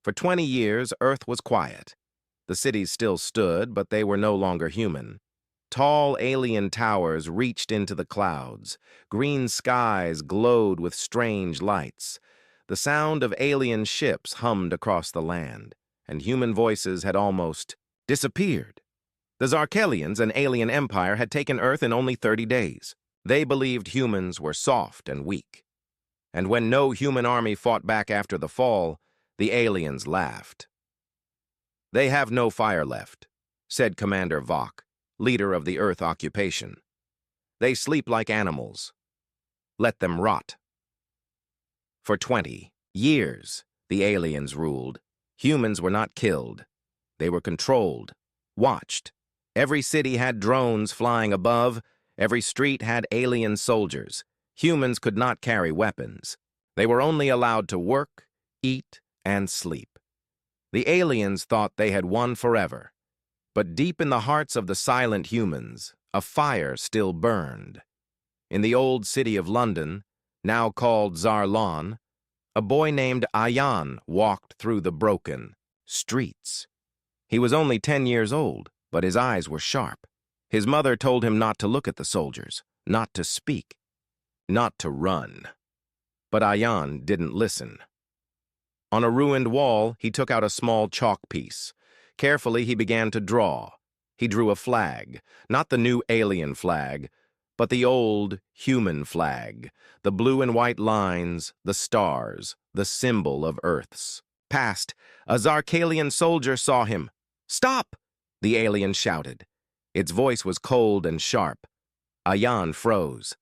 For 20 years, Earth was quiet. The cities still stood, but they were no longer human. Tall alien towers reached into the clouds. Green skies glowed with strange lights. The sound of alien ships hummed across the land, and human voices had almost disappeared. The Zarkelians, an alien empire, had taken Earth in only 30 days. They believed humans were soft and weak. And when no human army fought back after the fall, the aliens laughed. "They have no fire left," said Commander Vok, leader of the Earth occupation. "They sleep like animals. Let them rot." For 20 years, the aliens ruled. Humans were not killed. They were controlled, watched. Every city had drones flying above. Every street had alien soldiers. Humans could not carry weapons. They were only allowed to work, eat, and sleep. The aliens thought they had won forever. But deep in the hearts of the silent humans, a fire still burned. In the old city of London, now called Zarlon, a boy named Ayan walked through the broken streets. He was only 10 years old, but his eyes were sharp. His mother told him not to look at the soldiers, not to speak, not to run. But Ayan didn't listen. On a ruined wall, he took out a small chalk piece. Carefully, he began to draw. He drew a flag, not the new alien flag, but the old human flag, the blue and white lines, the stars, the symbol of Earth's past. A Zarkelian soldier saw him. "Stop!" the alien shouted. Its voice was cold and sharp. Ayan froze.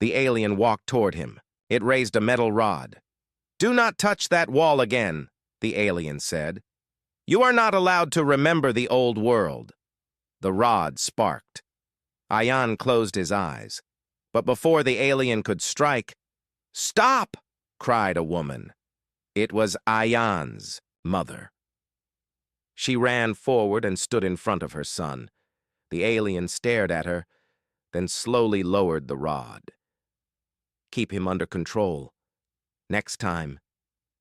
The alien walked toward him. It raised a metal rod. "Do not touch that wall again," the alien said. "You are not allowed to remember the old world." The rod sparked. Ayan closed his eyes. But before the alien could strike, "Stop!" cried a woman. It was Ayan's mother. She ran forward and stood in front of her son. The alien stared at her, then slowly lowered the rod. "Keep him under control. Next time,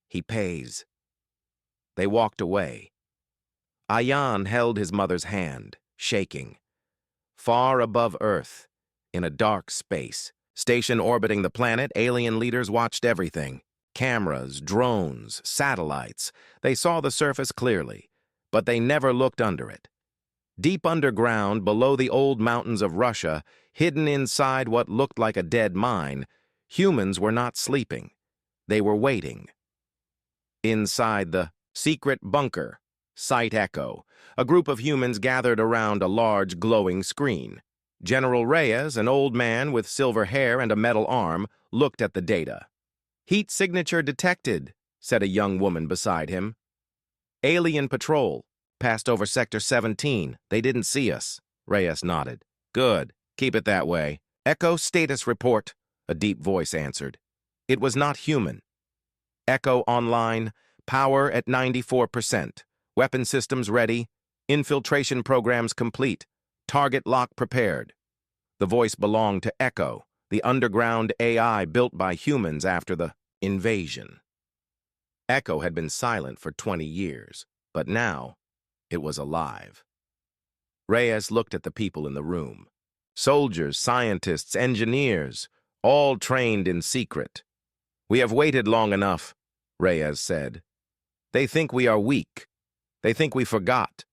he pays." They walked away. Ayan held his mother's hand, shaking. Far above Earth, in a dark space, station orbiting the planet, alien leaders watched everything. Cameras, drones, satellites. They saw the surface clearly, but they never looked under it. Deep underground, below the old mountains of Russia, hidden inside what looked like a dead mine, humans were not sleeping. They were waiting. Inside the secret bunker, Site Echo, a group of humans gathered around a large glowing screen. General Reyes, an old man with silver hair and a metal arm, looked at the data. "Heat signature detected," said a young woman beside him. "Alien patrol. Passed over Sector 17. They didn't see us." Reyes nodded. "Good. Keep it that way." "Echo status report," a deep voice answered. It was not human. "Echo online. Power at 94%. Weapon systems ready. Infiltration programs complete. Target lock prepared." The voice belonged to Echo, the underground AI built by humans after the invasion. Echo had been silent for 20 years, but now it was alive. Reyes looked at the people in the room. Soldiers, scientists, engineers, all trained in secret. "We have waited long enough," Reyes said. "They think we are weak. They think we forgot.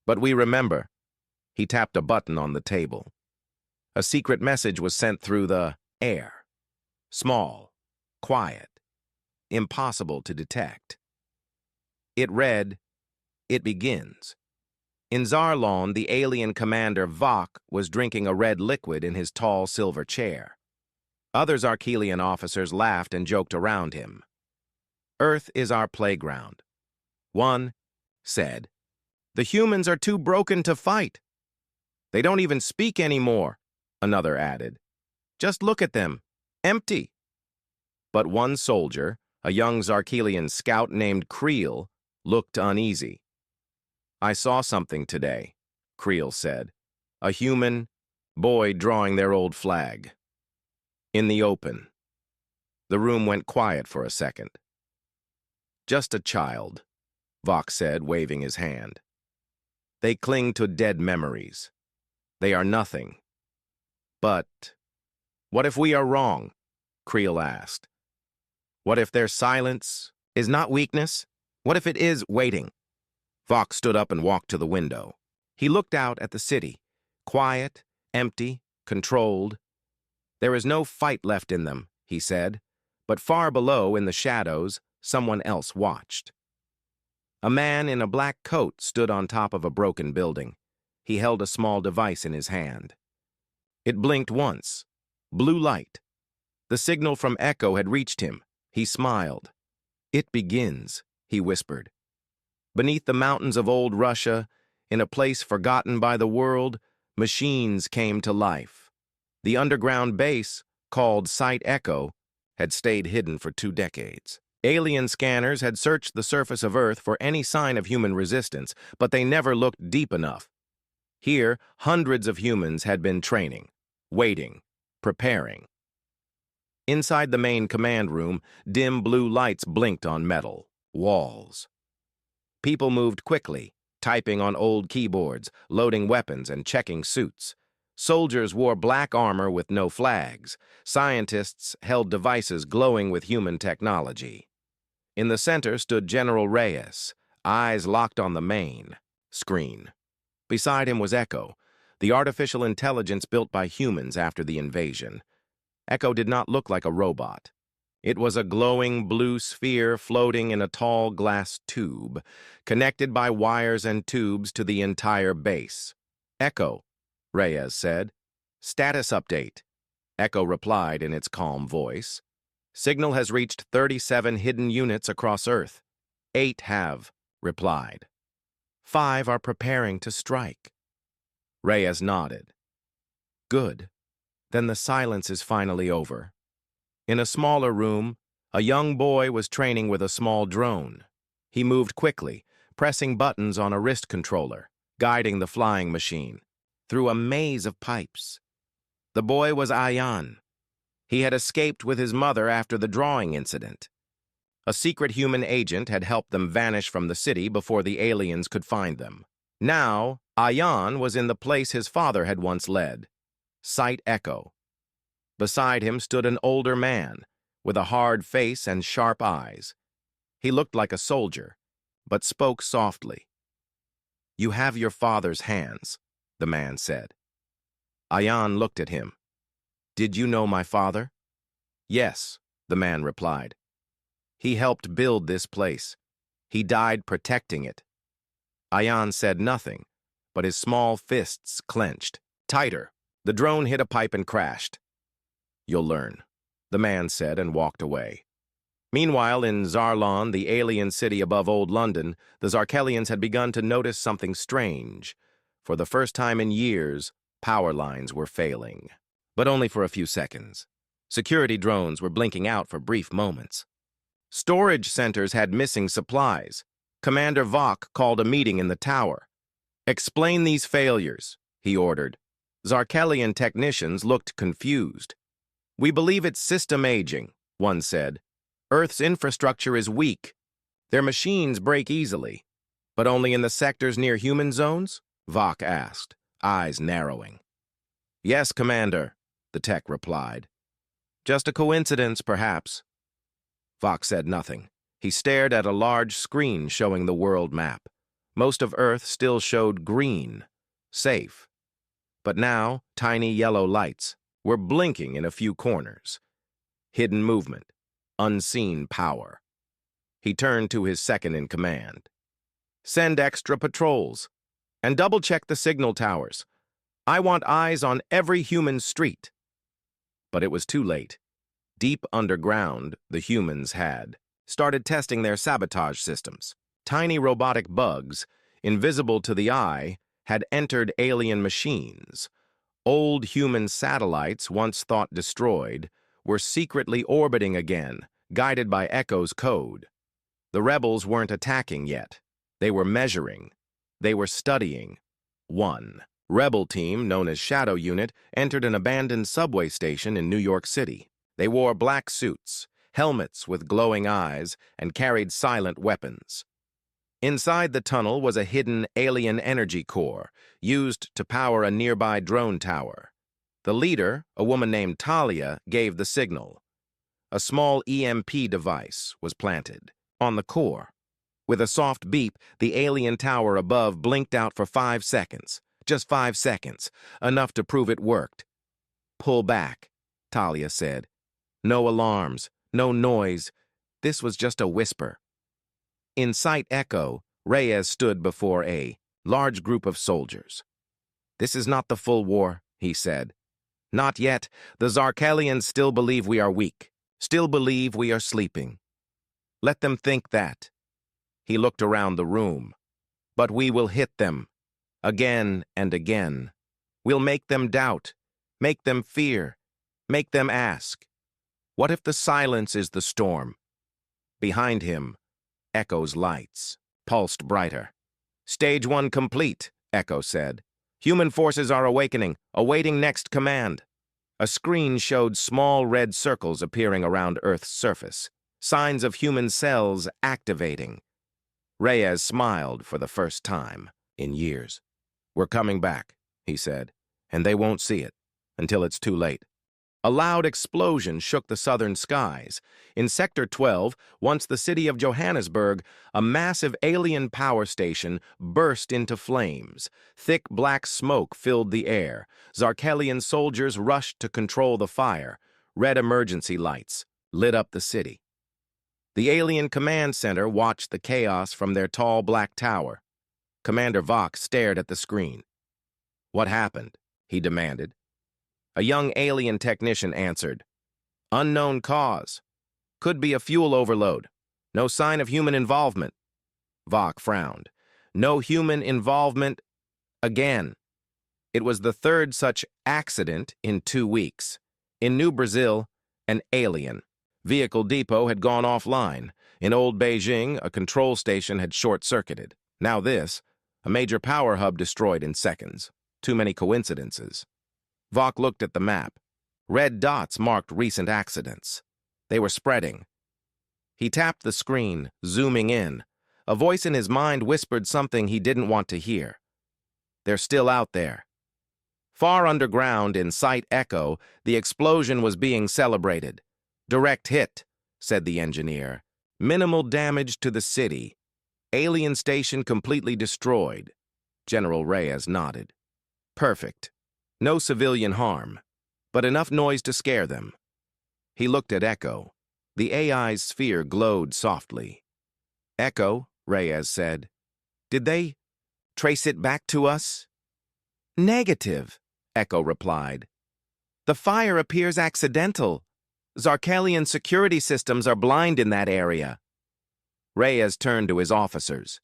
But we remember." He tapped a button on the table. A secret message was sent through the air. Small, quiet, impossible to detect. It read, "It begins." In Zarlon, the alien commander Vok was drinking a red liquid in his tall silver chair. Other Zarkelian officers laughed and joked around him. "Earth is our playground." One said, "The humans are too broken to fight." "They don't even speak anymore," another added. "Just look at them. Empty." But one soldier, a young Zarkelian scout named Creel, looked uneasy. "I saw something today," Creel said. "A human boy drawing their old flag. In the open." The room went quiet for a second. "Just a child," Vok said, waving his hand. They cling to dead memories. They are nothing. But what if we are wrong? Creel asked. What if their silence is not weakness? What if it is waiting? Vok stood up and walked to the window. He looked out at the city, quiet, empty, controlled. There is no fight left in them, he said, but far below in the shadows, someone else watched. A man in a black coat stood on top of a broken building. He held a small device in his hand. It blinked once. Blue light. The signal from Echo had reached him. He smiled. It begins, he whispered. Beneath the mountains of old Russia, in a place forgotten by the world, machines came to life. The underground base, called Site Echo, had stayed hidden for 2 decades. Alien scanners had searched the surface of Earth for any sign of human resistance, but they never looked deep enough. Here, hundreds of humans had been training, waiting, preparing. Inside the main command room, dim blue lights blinked on metal, walls. People moved quickly, typing on old keyboards, loading weapons and checking suits. Soldiers wore black armor with no flags. Scientists held devices glowing with human technology. In the center stood General Reyes, eyes locked on the main screen. Beside him was Echo, the artificial intelligence built by humans after the invasion. Echo did not look like a robot. It was a glowing blue sphere floating in a tall glass tube, connected by wires and tubes to the entire base. Echo, Reyes said. Status update. Echo replied in its calm voice. Signal has reached 37 hidden units across Earth. 8 have replied. 5 are preparing to strike. Reyes nodded. Good. Then the silence is finally over. In a smaller room, a young boy was training with a small drone. He moved quickly, pressing buttons on a wrist controller, guiding the flying machine through a maze of pipes. The boy was Ayan. He had escaped with his mother after the drawing incident. A secret human agent had helped them vanish from the city before the aliens could find them. Now, Ayan was in the place his father had once led, Site Echo. Beside him stood an older man, with a hard face and sharp eyes. He looked like a soldier, but spoke softly. You have your father's hands, the man said. Ayan looked at him. Did you know my father? Yes, the man replied. He helped build this place. He died protecting it. Ayan said nothing, but his small fists clenched. Tighter. The drone hit a pipe and crashed. You'll learn, the man said and walked away. Meanwhile, in Zarlon, the alien city above Old London, the Zarkelians had begun to notice something strange. For the first time in years, power lines were failing. But only for a few seconds. Security drones were blinking out for brief moments. Storage centers had missing supplies. Commander Vok called a meeting in the tower. Explain these failures, he ordered. Zarkelian technicians looked confused. We believe it's system aging, one said. Earth's infrastructure is weak. Their machines break easily. But only in the sectors near human zones? Vok asked, eyes narrowing. Yes, Commander, the tech replied. Just a coincidence, perhaps. Vok said nothing. He stared at a large screen showing the world map. Most of Earth still showed green, safe. But now, tiny yellow lights were blinking in a few corners. Hidden movement, unseen power. He turned to his second-in-command. Send extra patrols, and double-check the signal towers. I want eyes on every human street. But it was too late. Deep underground, the humans had started testing their sabotage systems. Tiny robotic bugs, invisible to the eye, had entered alien machines. Old human satellites, once thought destroyed, were secretly orbiting again, guided by Echo's code. The rebels weren't attacking yet. They were measuring. They were studying. One rebel team, known as Shadow Unit, entered an abandoned subway station in New York City. They wore black suits, helmets with glowing eyes, and carried silent weapons. Inside the tunnel was a hidden alien energy core, used to power a nearby drone tower. The leader, a woman named Talia, gave the signal. A small EMP device was planted on the core. With a soft beep, the alien tower above blinked out for 5 seconds. Just 5 seconds, enough to prove it worked. "Pull back," Talia said. "No alarms, no noise. This was just a whisper." In sight echo, Reyes stood before a large group of soldiers. "This is not the full war," he said. "Not yet. The Zarkelians still believe we are weak, still believe we are sleeping. Let them think that." He looked around the room. "But we will hit them, again and again. We'll make them doubt, make them fear, make them ask. What if the silence is the storm?" Behind him, Echo's lights pulsed brighter. "Stage 1 complete," Echo said. "Human forces are awakening, awaiting next command." A screen showed small red circles appearing around Earth's surface, signs of human cells activating. Reyes smiled for the first time in years. "We're coming back," he said, "and they won't see it until it's too late." A loud explosion shook the southern skies. In Sector 12, once the city of Johannesburg, a massive alien power station burst into flames. Thick black smoke filled the air. Zarkelian soldiers rushed to control the fire. Red emergency lights lit up the city. The alien command center watched the chaos from their tall black tower. Commander Vok stared at the screen. "What happened?" he demanded. A young alien technician answered. "Unknown cause. Could be a fuel overload. No sign of human involvement." Vok frowned. "No human involvement again." It was the third such accident in 2 weeks. In New Brazil, an alien vehicle depot had gone offline. In Old Beijing, a control station had short-circuited. Now this, a major power hub destroyed in seconds. Too many coincidences. Vok looked at the map. Red dots marked recent accidents. They were spreading. He tapped the screen, zooming in. A voice in his mind whispered something he didn't want to hear. "They're still out there." Far underground, in sight echo, the explosion was being celebrated. "Direct hit," said the engineer. "Minimal damage to the city. Alien station completely destroyed." General Reyes nodded. "Perfect. No civilian harm, but enough noise to scare them." He looked at Echo. The AI's sphere glowed softly. "Echo," Reyes said, "did they trace it back to us?" "Negative," Echo replied. "The fire appears accidental. Zarkelian security systems are blind in that area." Reyes turned to his officers.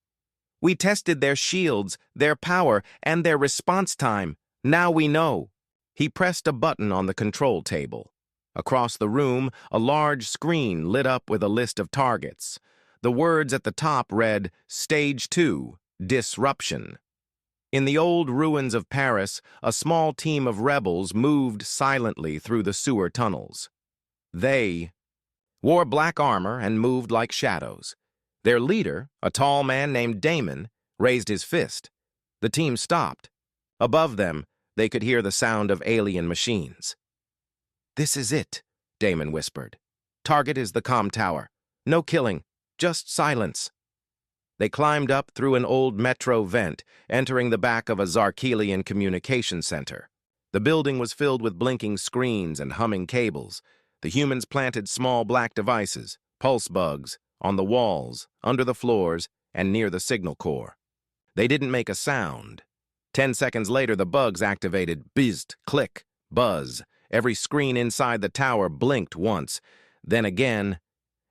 "We tested their shields, their power, and their response time. Now we know." He pressed a button on the control table. Across the room, a large screen lit up with a list of targets. The words at the top read, "Stage 2, Disruption." In the old ruins of Paris, a small team of rebels moved silently through the sewer tunnels. They wore black armor and moved like shadows. Their leader, a tall man named Damon, raised his fist. The team stopped. Above them, they could hear the sound of alien machines. "This is it," Damon whispered. "Target is the comm tower. No killing, just silence." They climbed up through an old metro vent, entering the back of a Zarkelian communication center. The building was filled with blinking screens and humming cables. The humans planted small black devices, pulse bugs, on the walls, under the floors, and near the signal core. They didn't make a sound. 10 seconds later, the bugs activated. Bizzed, click, buzz. Every screen inside the tower blinked once, then again,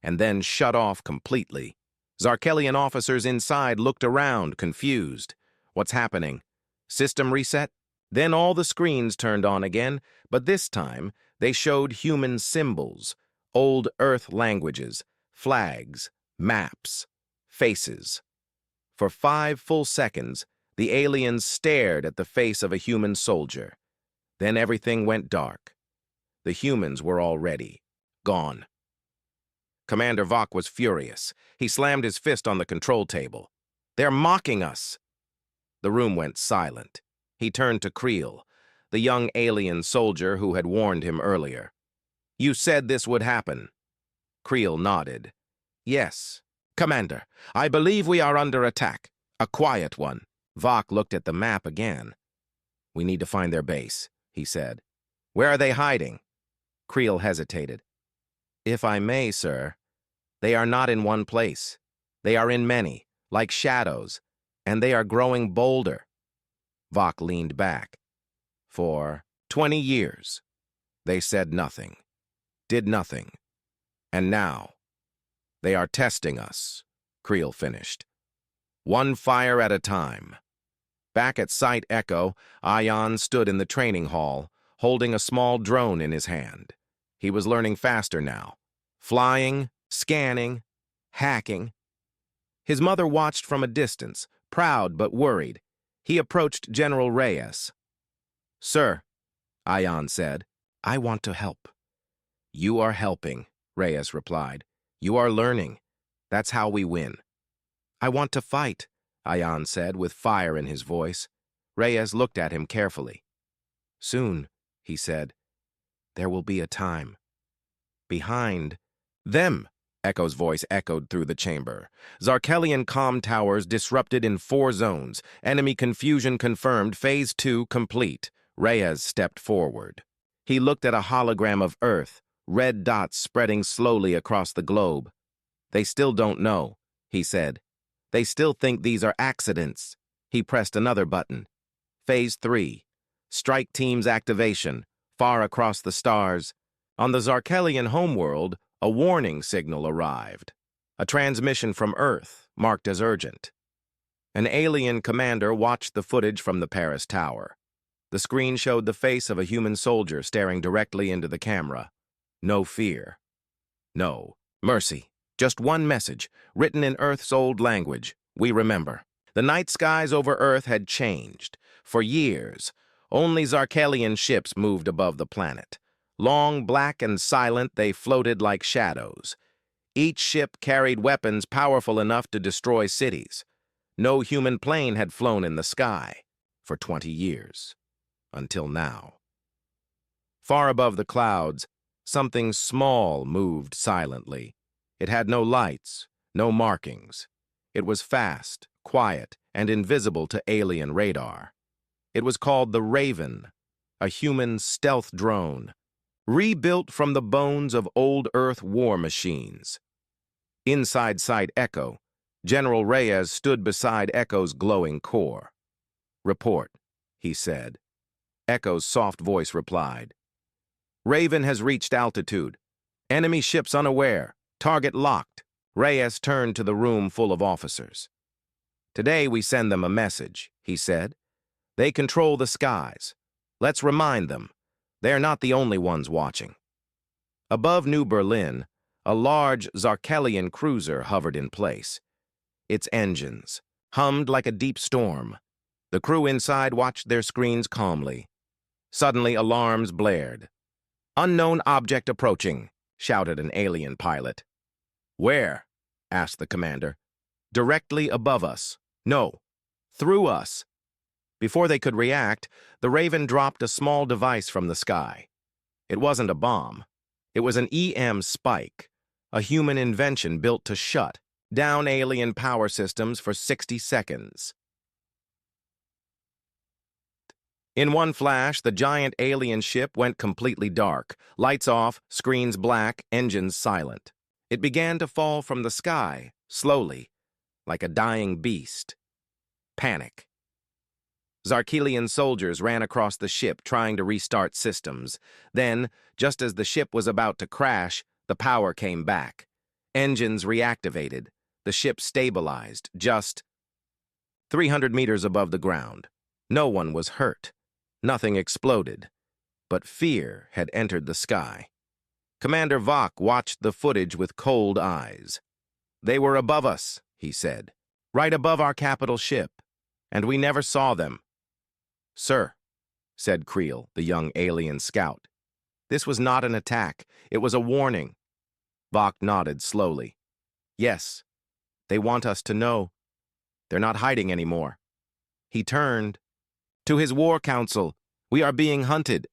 and then shut off completely. Zarkelian officers inside looked around, confused. What's happening? System reset? Then all the screens turned on again, but this time they showed human symbols, old Earth languages, flags, maps, faces. For 5 full seconds, the aliens stared at the face of a human soldier. Then everything went dark. The humans were already gone. Commander Vok was furious. He slammed his fist on the control table. They're mocking us. The room went silent. He turned to Creel, the young alien soldier who had warned him earlier. You said this would happen. Creel nodded. Yes. Commander, I believe we are under attack. A quiet one. Vok looked at the map again. We need to find their base, he said. Where are they hiding? Creel hesitated. If I may, sir, they are not in one place. They are in many, like shadows, and they are growing bolder. Vok leaned back. For 20 years, they said nothing, did nothing, and now they are testing us, Creel finished. One fire at a time. Back at Site Echo, Ion stood in the training hall, holding a small drone in his hand. He was learning faster now. Flying, scanning, hacking. His mother watched from a distance, proud but worried. He approached General Reyes. Sir, Ion said, I want to help. You are helping, Reyes replied. You are learning. That's how we win. I want to fight, Ion said with fire in his voice. Reyes looked at him carefully. Soon, he said, there will be a time. Behind them, Echo's voice echoed through the chamber. Zarkelian comm towers disrupted in 4 zones. Enemy confusion confirmed. Phase 2 complete. Reyes stepped forward. He looked at a hologram of Earth, red dots spreading slowly across the globe. They still don't know, he said. They still think these are accidents. He pressed another button. Phase 3. Strike team's activation, far across the stars. On the Zarkelian homeworld, a warning signal arrived. A transmission from Earth, marked as urgent. An alien commander watched the footage from the Paris Tower. The screen showed the face of a human soldier staring directly into the camera. No fear. No mercy. Just one message, written in Earth's old language. We remember. The night skies over Earth had changed. For years, only Zarkelian ships moved above the planet. Long, black, and silent, they floated like shadows. Each ship carried weapons powerful enough to destroy cities. No human plane had flown in the sky for 20 years. Until now. Far above the clouds, something small moved silently. It had no lights, no markings. It was fast, quiet, and invisible to alien radar. It was called the Raven, a human stealth drone, rebuilt from the bones of old Earth war machines. Inside Site Echo, General Reyes stood beside Echo's glowing core. Report, he said. Echo's soft voice replied. Raven has reached altitude. Enemy ships unaware. Target locked. Reyes turned to the room full of officers. Today we send them a message, he said. They control the skies. Let's remind them. They're not the only ones watching. Above New Berlin, a large Zarkelian cruiser hovered in place. Its engines hummed like a deep storm. The crew inside watched their screens calmly. Suddenly, alarms blared. Unknown object approaching, shouted an alien pilot. Where? Asked the commander. Directly above us. No, through us. Before they could react, the Raven dropped a small device from the sky. It wasn't a bomb. It was an EM spike, a human invention built to shut down alien power systems for 60 seconds. In one flash, the giant alien ship went completely dark. Lights off, screens black, engines silent. It began to fall from the sky, slowly, like a dying beast. Panic. Zarkelian soldiers ran across the ship trying to restart systems. Then, just as the ship was about to crash, the power came back. Engines reactivated. The ship stabilized, just 300 meters above the ground. No one was hurt. Nothing exploded. But fear had entered the sky. Commander Vok watched the footage with cold eyes. They were above us, he said, right above our capital ship, and we never saw them. Sir, said Creel, the young alien scout. This was not an attack. It was a warning. Vok nodded slowly. Yes, they want us to know. They're not hiding anymore. He turned. To his war council. We are being hunted.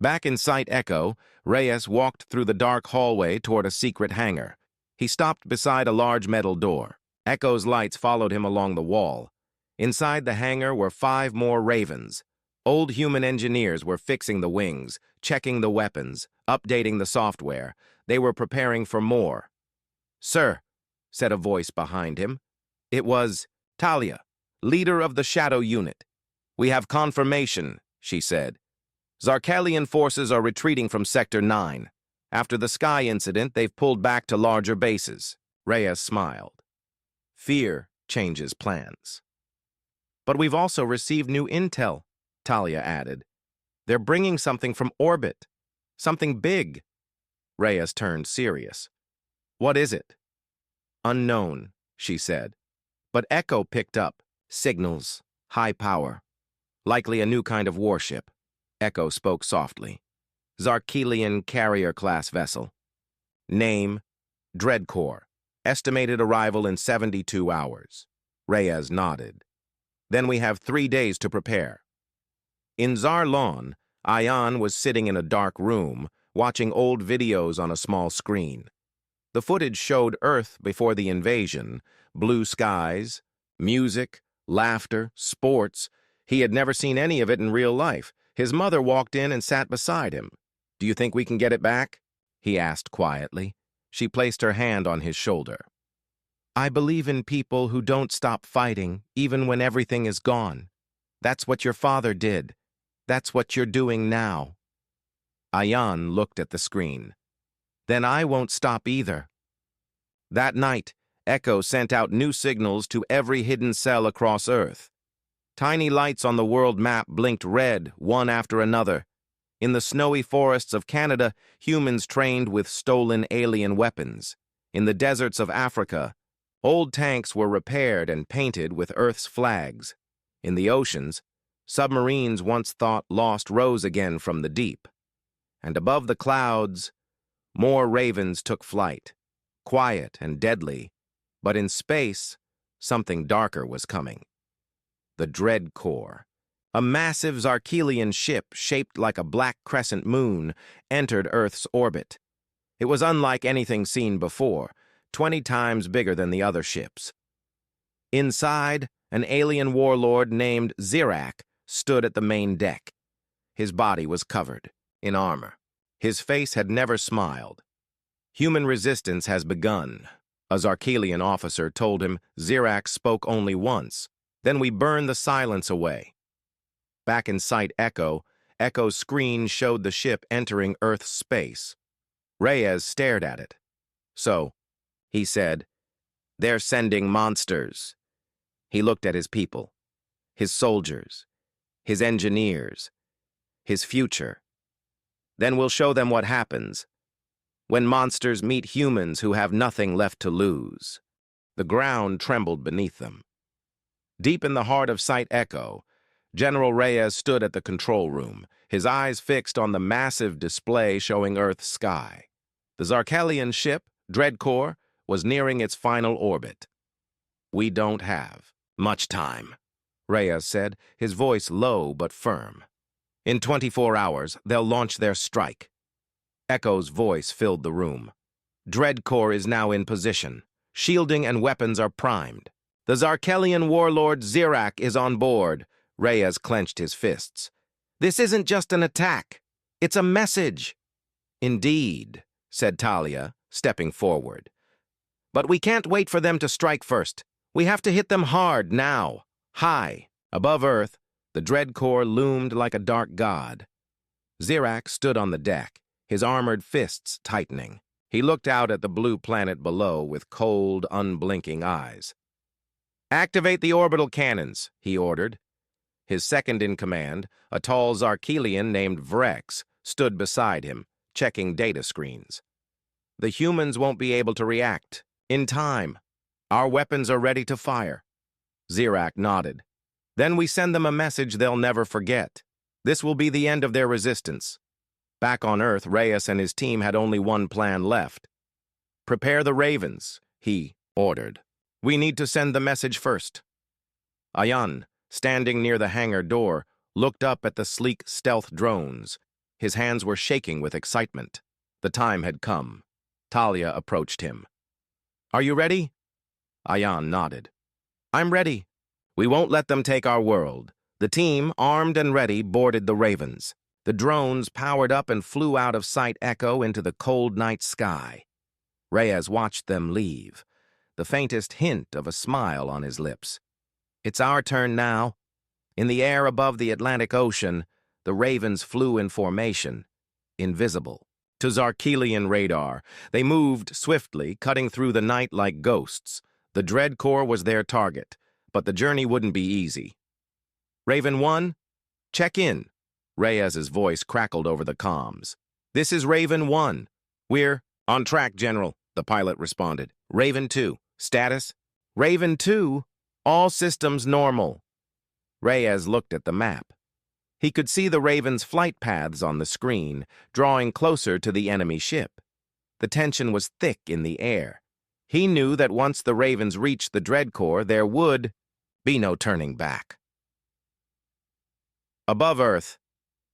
Back in Site Echo, Reyes walked through the dark hallway toward a secret hangar. He stopped beside a large metal door. Echo's lights followed him along the wall. Inside the hangar were 5 more Ravens. Old human engineers were fixing the wings, checking the weapons, updating the software. They were preparing for more. "Sir," said a voice behind him. It was Talia, leader of the Shadow Unit. "We have confirmation," she said. "Zarkalian forces are retreating from Sector 9. After the Sky incident, they've pulled back to larger bases." Reyes smiled. Fear changes plans. "But we've also received new intel," Talia added. "They're bringing something from orbit. Something big." Reyes turned serious. "What is it?" "Unknown," she said. But Echo picked up. "Signals. High power. Likely a new kind of warship." Echo spoke softly. "Zarkelian carrier-class vessel. Name, Dreadcore. Estimated arrival in 72 hours. Reyes nodded. "Then we have 3 days to prepare." In Zarlon, Ayan was sitting in a dark room, watching old videos on a small screen. The footage showed Earth before the invasion, blue skies, music, laughter, sports. He had never seen any of it in real life. His mother walked in and sat beside him. "Do you think we can get it back?" he asked quietly. She placed her hand on his shoulder. "I believe in people who don't stop fighting, even when everything is gone. That's what your father did. That's what you're doing now." Ayan looked at the screen. "Then I won't stop either." That night, Echo sent out new signals to every hidden cell across Earth. Tiny lights on the world map blinked red, one after another. In the snowy forests of Canada, humans trained with stolen alien weapons. In the deserts of Africa, old tanks were repaired and painted with Earth's flags. In the oceans, submarines once thought lost rose again from the deep. And above the clouds, more ravens took flight, quiet and deadly. But in space, something darker was coming. The Dreadcore. A massive Zarkelian ship shaped like a black crescent moon entered Earth's orbit. It was unlike anything seen before, 20 times bigger than the other ships. Inside, an alien warlord named Zirak stood at the main deck. His body was covered in armor. His face had never smiled. "Human resistance has begun," a Zarkelian officer told him. Zirak spoke only once. "Then we burned the silence away." Back in Site Echo, Echo's screen showed the ship entering Earth's space. Reyes stared at it. "So," he said, "they're sending monsters." He looked at his people, his soldiers, his engineers, his future. "Then we'll show them what happens when monsters meet humans who have nothing left to lose." The ground trembled beneath them. Deep in the heart of Site Echo, General Reyes stood at the control room, his eyes fixed on the massive display showing Earth's sky. The Zarkelian ship, Dreadcore, was nearing its final orbit. "We don't have much time," Reyes said, his voice low but firm. "In 24 hours, they'll launch their strike." Echo's voice filled the room. "Dreadcore is now in position. Shielding and weapons are primed. The Zarkelian warlord Zirak is on board." Reyes clenched his fists. "This isn't just an attack. It's a message." "Indeed," said Talia, stepping forward. "But we can't wait for them to strike first. We have to hit them hard now, high." Above Earth, the Dreadcore loomed like a dark god. Zirak stood on the deck, his armored fists tightening. He looked out at the blue planet below with cold, unblinking eyes. "Activate the orbital cannons," he ordered. His second-in-command, a tall Zarkelian named Vrex, stood beside him, checking data screens. "The humans won't be able to react. In time. Our weapons are ready to fire." Zirak nodded. "Then we send them a message they'll never forget. This will be the end of their resistance." Back on Earth, Reyes and his team had only one plan left. "Prepare the Ravens," he ordered. We need to send the message first. Ayan, standing near the hangar door, looked up at the sleek stealth drones. His hands were shaking with excitement. The time had come. Talia approached him. Are you ready? Ayan nodded. I'm ready. We won't let them take our world. The team, armed and ready, boarded the Ravens. The drones powered up and flew out of sight Echo into the cold night sky. Reyes watched them leave, the faintest hint of a smile on his lips. It's our turn now. In the air above the Atlantic Ocean, the Ravens flew in formation, invisible. To Zarkelian radar, they moved swiftly, cutting through the night like ghosts. The Dread Corps was their target, but the journey wouldn't be easy. Raven 1, check in. Reyes's voice crackled over the comms. This is Raven 1. We're on track, General, the pilot responded. Raven 2, status? Raven 2, all systems normal. Reyes looked at the map. He could see the Raven's flight paths on the screen, drawing closer to the enemy ship. The tension was thick in the air. He knew that once the Ravens reached the Dread Corps, there would be no turning back. Above Earth,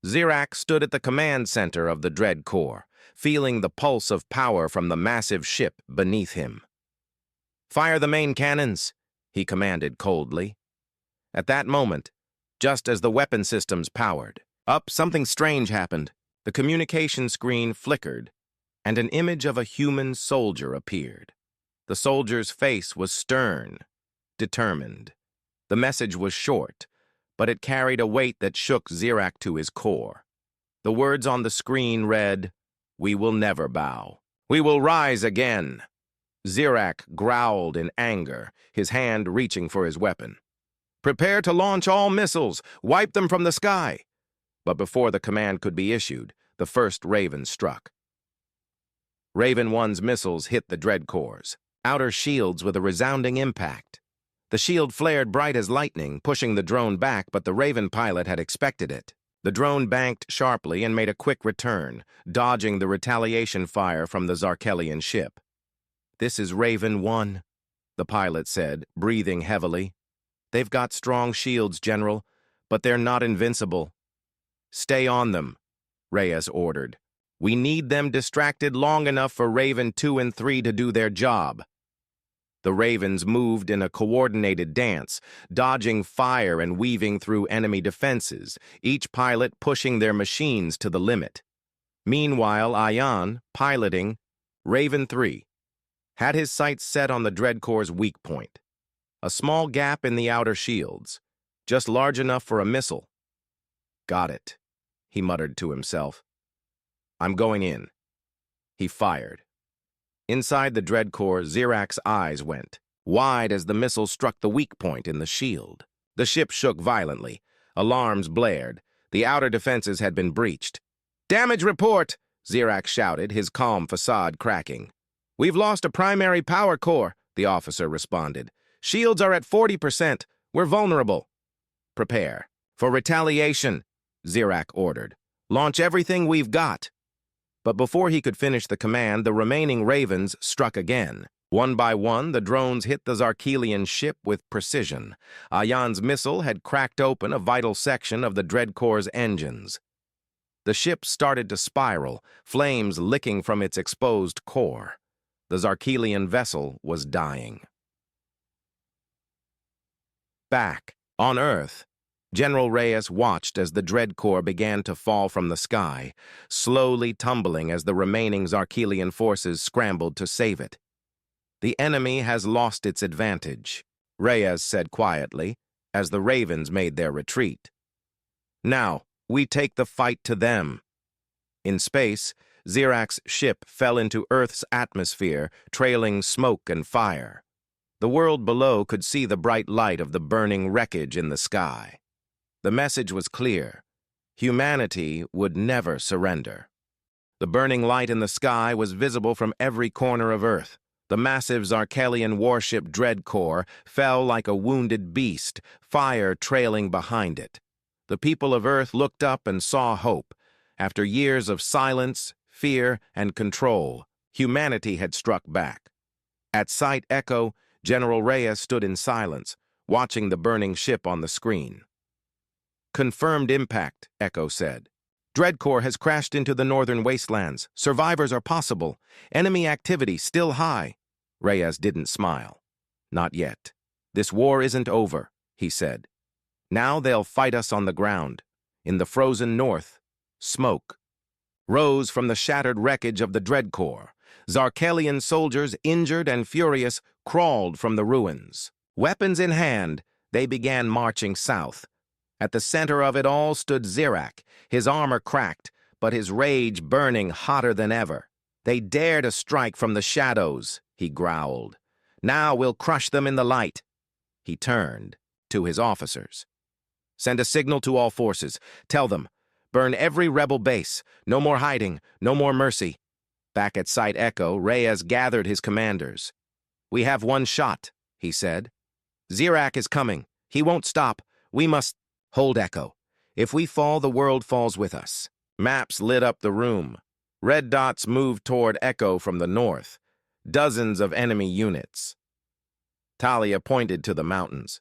Zirak stood at the command center of the Dread Corps, feeling the pulse of power from the massive ship beneath him. Fire the main cannons, he commanded coldly. At that moment, just as the weapon systems powered up, something strange happened. The communication screen flickered, and an image of a human soldier appeared. The soldier's face was stern, determined. The message was short, but it carried a weight that shook Zirak to his core. The words on the screen read, "We will never bow. We will rise again." Zirak growled in anger, his hand reaching for his weapon. Prepare to launch all missiles. Wipe them from the sky. But before the command could be issued, the first Raven struck. Raven 1's missiles hit the Dread Corps' outer shields with a resounding impact. The shield flared bright as lightning, pushing the drone back, but the Raven pilot had expected it. The drone banked sharply and made a quick return, dodging the retaliation fire from the Zarkelian ship. This is Raven 1, the pilot said, breathing heavily. They've got strong shields, General, but they're not invincible. Stay on them, Reyes ordered. We need them distracted long enough for Raven 2 and 3 to do their job. The Ravens moved in a coordinated dance, dodging fire and weaving through enemy defenses, each pilot pushing their machines to the limit. Meanwhile, Ayan, piloting Raven 3, had his sights set on the Dread Corps' weak point. A small gap in the outer shields, just large enough for a missile. Got it, he muttered to himself. I'm going in. He fired. Inside the Dread Corps, Zirak's eyes went wide as the missile struck the weak point in the shield. The ship shook violently. Alarms blared. The outer defenses had been breached. Damage report, Zirak shouted, his calm facade cracking. We've lost a primary power core, the officer responded. Shields are at 40%. We're vulnerable. Prepare for retaliation, Zirak ordered. Launch everything we've got. But before he could finish the command, the remaining Ravens struck again. One by one, the drones hit the Zarkelian ship with precision. Ayan's missile had cracked open a vital section of the Dread Corps' engines. The ship started to spiral, flames licking from its exposed core. The Zarkelian vessel was dying. Back on Earth, General Reyes watched as the Dread Corps began to fall from the sky, slowly tumbling as the remaining Zarkelian forces scrambled to save it. The enemy has lost its advantage, Reyes said quietly, as the Ravens made their retreat. Now, we take the fight to them. In space, Zirak's ship fell into Earth's atmosphere, trailing smoke and fire. The world below could see the bright light of the burning wreckage in the sky. The message was clear. Humanity would never surrender. The burning light in the sky was visible from every corner of Earth. The massive Zarkelian warship Dread Corps fell like a wounded beast, fire trailing behind it. The people of Earth looked up and saw hope. After years of silence, fear, and control, humanity had struck back. At sight Echo, General Reyes stood in silence, watching the burning ship on the screen. "Confirmed impact," Echo said. "Dreadcore has crashed into the northern wastelands. Survivors are possible. Enemy activity still high." Reyes didn't smile. "Not yet. This war isn't over," he said. "Now they'll fight us on the ground. In the frozen north, smoke rose from the shattered wreckage of the Dreadcore. Zarkelian soldiers, injured and furious, crawled from the ruins. Weapons in hand, they began marching south. At the center of it all stood Zirak, his armor cracked, but his rage burning hotter than ever. "They dare to strike from the shadows," he growled. "Now we'll crush them in the light." He turned to his officers. "Send a signal to all forces. Tell them, burn every rebel base. No more hiding, no more mercy." Back at Site Echo, Reyes gathered his commanders. "We have one shot," he said. "Zirak is coming. He won't stop. We must hold Echo. If we fall, the world falls with us." Maps lit up the room. Red dots moved toward Echo from the north. Dozens of enemy units. Talia pointed to the mountains.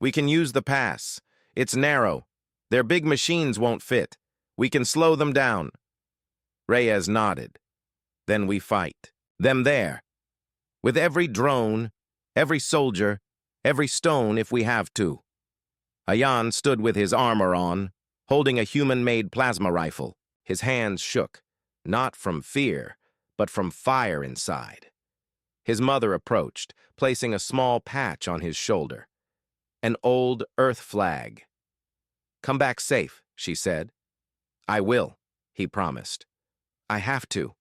"We can use the pass. It's narrow. Their big machines won't fit. We can slow them down." Reyes nodded. "Then we fight. Them there. With every drone, every soldier, every stone if we have to." Ayan stood with his armor on, holding a human-made plasma rifle. His hands shook, not from fear, but from fire inside. His mother approached, placing a small patch on his shoulder. An old Earth flag. "Come back safe," she said. "I will," he promised. "I have to."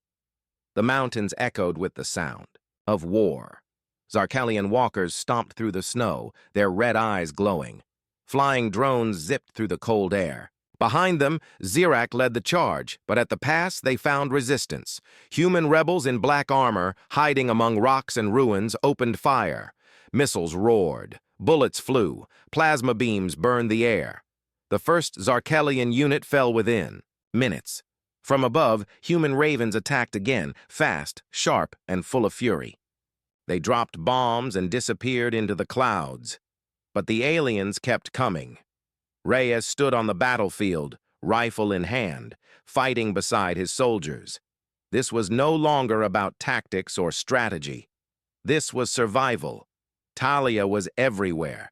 The mountains echoed with the sound of war. Zarkelian walkers stomped through the snow, their red eyes glowing. Flying drones zipped through the cold air. Behind them, Zirak led the charge, but at the pass they found resistance. Human rebels in black armor, hiding among rocks and ruins, opened fire. Missiles roared. Bullets flew. Plasma beams burned the air. The first Zarkelian unit fell within minutes. From above, human ravens attacked again, fast, sharp, and full of fury. They dropped bombs and disappeared into the clouds. But the aliens kept coming. Reyes stood on the battlefield, rifle in hand, fighting beside his soldiers. This was no longer about tactics or strategy. This was survival. Talia was everywhere,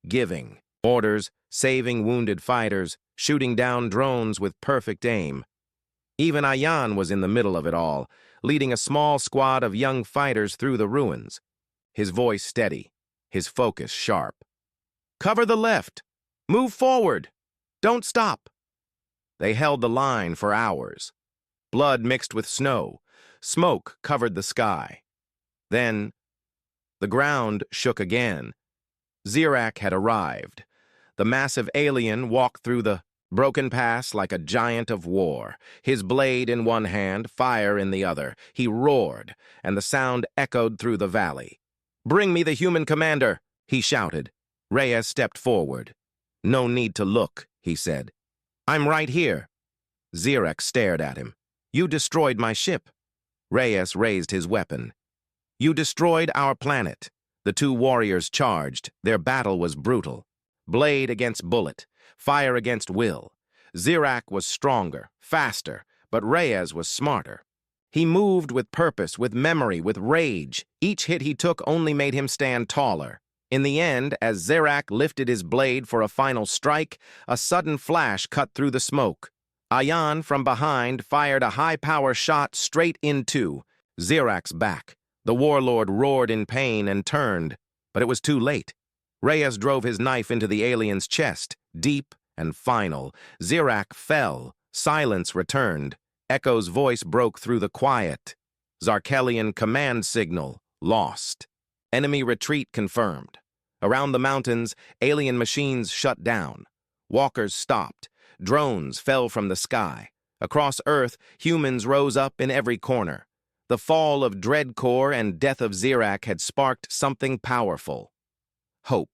giving orders, saving wounded fighters, shooting down drones with perfect aim. Even Ayan was in the middle of it all, leading a small squad of young fighters through the ruins. His voice steady, his focus sharp. "Cover the left! Move forward! Don't stop!" They held the line for hours. Blood mixed with snow. Smoke covered the sky. Then, the ground shook again. Zirak had arrived. The massive alien walked through the broken pass like a giant of war, his blade in one hand, fire in the other. He roared, and the sound echoed through the valley. "Bring me the human commander," he shouted. Reyes stepped forward. "No need to look," he said. "I'm right here." Zirak stared at him. "You destroyed my ship." Reyes raised his weapon. "You destroyed our planet." The two warriors charged. Their battle was brutal. Blade against bullet, fire against will. Zirak was stronger, faster, but Reyes was smarter. He moved with purpose, with memory, with rage. Each hit he took only made him stand taller. In the end, as Zirak lifted his blade for a final strike, a sudden flash cut through the smoke. Ayan, from behind, fired a high-power shot straight into Zirak's back. The warlord roared in pain and turned, but it was too late. Reyes drove his knife into the alien's chest, deep and final. Zirak fell. Silence returned. Echo's voice broke through the quiet. Zarkelian command signal lost. Enemy retreat confirmed. Around the mountains, alien machines shut down. Walkers stopped. Drones fell from the sky. Across Earth, humans rose up in every corner. The fall of Dreadcore and death of Zirak had sparked something powerful. Hope.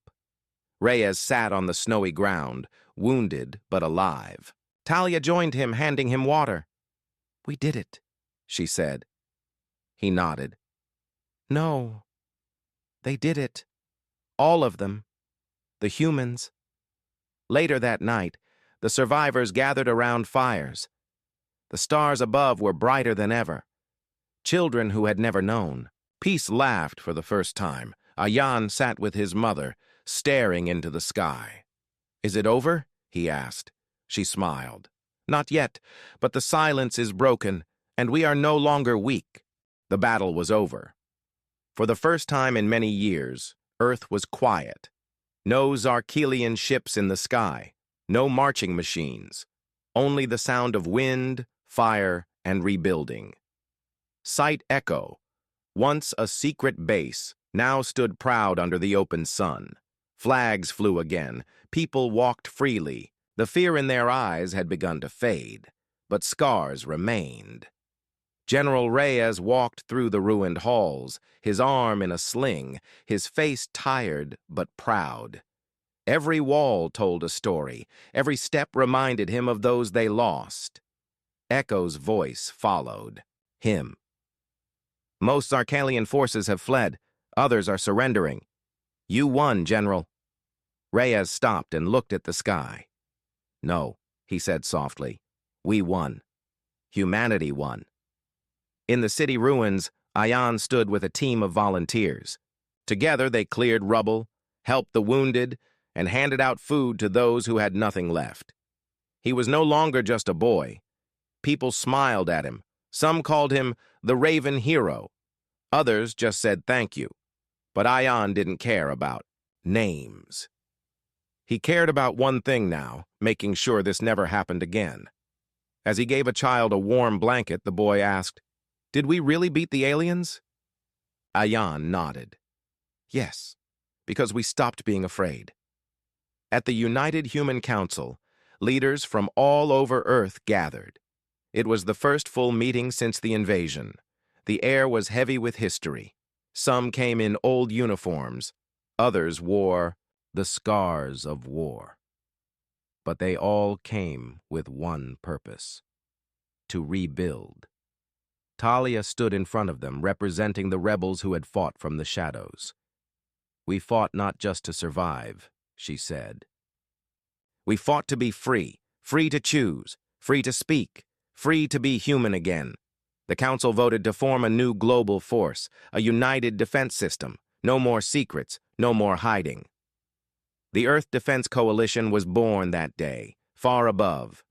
Reyes sat on the snowy ground, wounded but alive. Talia joined him, handing him water. "We did it," she said. He nodded. "No, They did it. All of them. The humans. Later that night, the survivors gathered around fires. The stars above were brighter than ever. Children who had never known. Peace laughed for the first time. Ayan sat with his mother, staring into the sky. "Is it over?" he asked. She smiled. "Not yet, but the silence is broken, and we are no longer weak." The battle was over. For the first time in many years, Earth was quiet. No Zarkelian ships in the sky, no marching machines, only the sound of wind, fire, and rebuilding. Site Echo, once a secret base, now stood proud under the open sun. Flags flew again, people walked freely. The fear in their eyes had begun to fade, but scars remained. General Reyes walked through the ruined halls, his arm in a sling, his face tired but proud. Every wall told a story, every step reminded him of those they lost. Echo's voice followed him. "Most Zarkelian forces have fled, others are surrendering. You won, General." Reyes stopped and looked at the sky. "No," he said softly, "we won. Humanity won." In the city ruins, Ayan stood with a team of volunteers. Together they cleared rubble, helped the wounded, and handed out food to those who had nothing left. He was no longer just a boy. People smiled at him. Some called him the Raven Hero. Others just said thank you. But Ayan didn't care about names. He cared about one thing now, making sure this never happened again. As he gave a child a warm blanket, the boy asked, "Did we really beat the aliens?" Ayan nodded. "Yes, because we stopped being afraid." At the United Human Council, leaders from all over Earth gathered. It was the first full meeting since the invasion. The air was heavy with history. Some came in old uniforms. Others wore the scars of war. But they all came with one purpose: to rebuild. Talia stood in front of them, representing the rebels who had fought from the shadows. "We fought not just to survive," she said. "We fought to be free, free to choose, free to speak, free to be human again." The council voted to form a new global force, a united defense system. No more secrets, no more hiding. The Earth Defense Coalition was born that day, far above.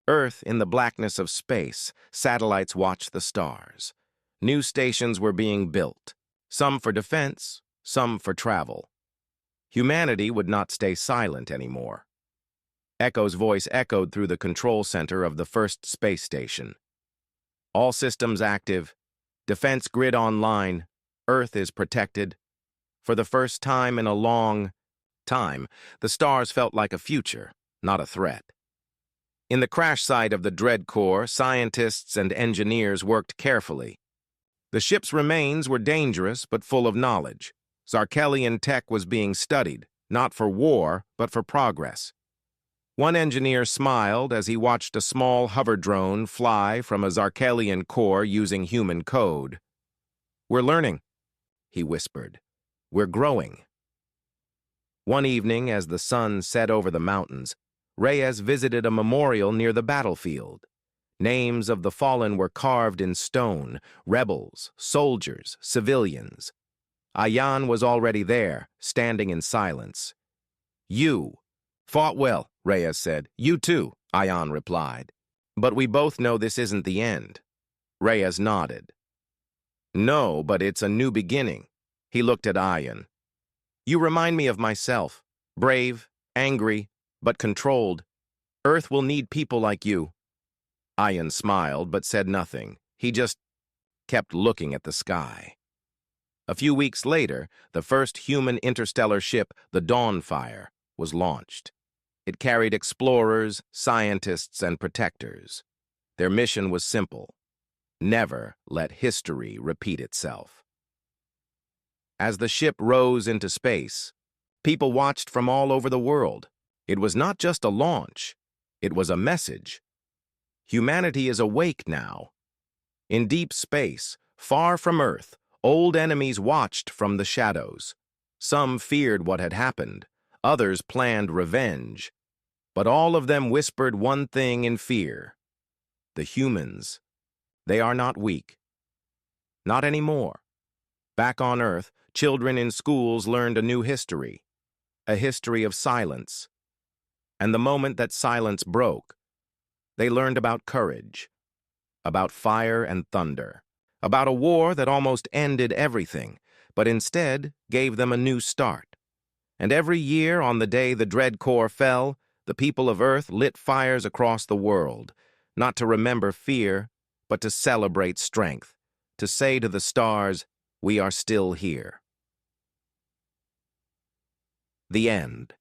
Earth in the blackness of space, satellites watched the stars. New stations were being built, some for defense, some for travel. Humanity would not stay silent anymore. Echo's voice echoed through the control center of the first space station. "All systems active. Defense grid online. Earth is protected." For the first time in a long time, the stars felt like a future, not a threat. In the crash site of the Dread Core, scientists and engineers worked carefully. The ship's remains were dangerous but full of knowledge. Zarkelian tech was being studied, not for war, but for progress. One engineer smiled as he watched a small hover drone fly from a Zarkelian core using human code. "We're learning," he whispered. "We're growing." One evening, as the sun set over the mountains, Reyes visited a memorial near the battlefield. Names of the fallen were carved in stone: rebels, soldiers, civilians. Ayan was already there, standing in silence. "You fought well," Reyes said. "You too," Ayan replied. "But we both know this isn't the end." Reyes nodded. "No, but it's a new beginning." He looked at Ayan. "You remind me of myself, brave, angry, but controlled. Earth will need people like you." Ayan smiled, but said nothing. He just kept looking at the sky. A few weeks later, the first human interstellar ship, the Dawnfire, was launched. It carried explorers, scientists, and protectors. Their mission was simple: never let history repeat itself. As the ship rose into space, people watched from all over the world. It was not just a launch, it was a message. Humanity is awake now. In deep space, far from Earth, Old enemies watched from the shadows. Some feared what had happened. Others planned revenge. But all of them whispered one thing in fear. The humans, they are not weak. Not anymore. Back on Earth, children in schools learned a new history. A history of silence. And the moment that silence broke, they learned about courage, about fire and thunder, about a war that almost ended everything, but instead gave them a new start. And every year, on the day the Dread Core fell, the people of Earth lit fires across the world, not to remember fear, but to celebrate strength, to say to the stars, we are still here. The end.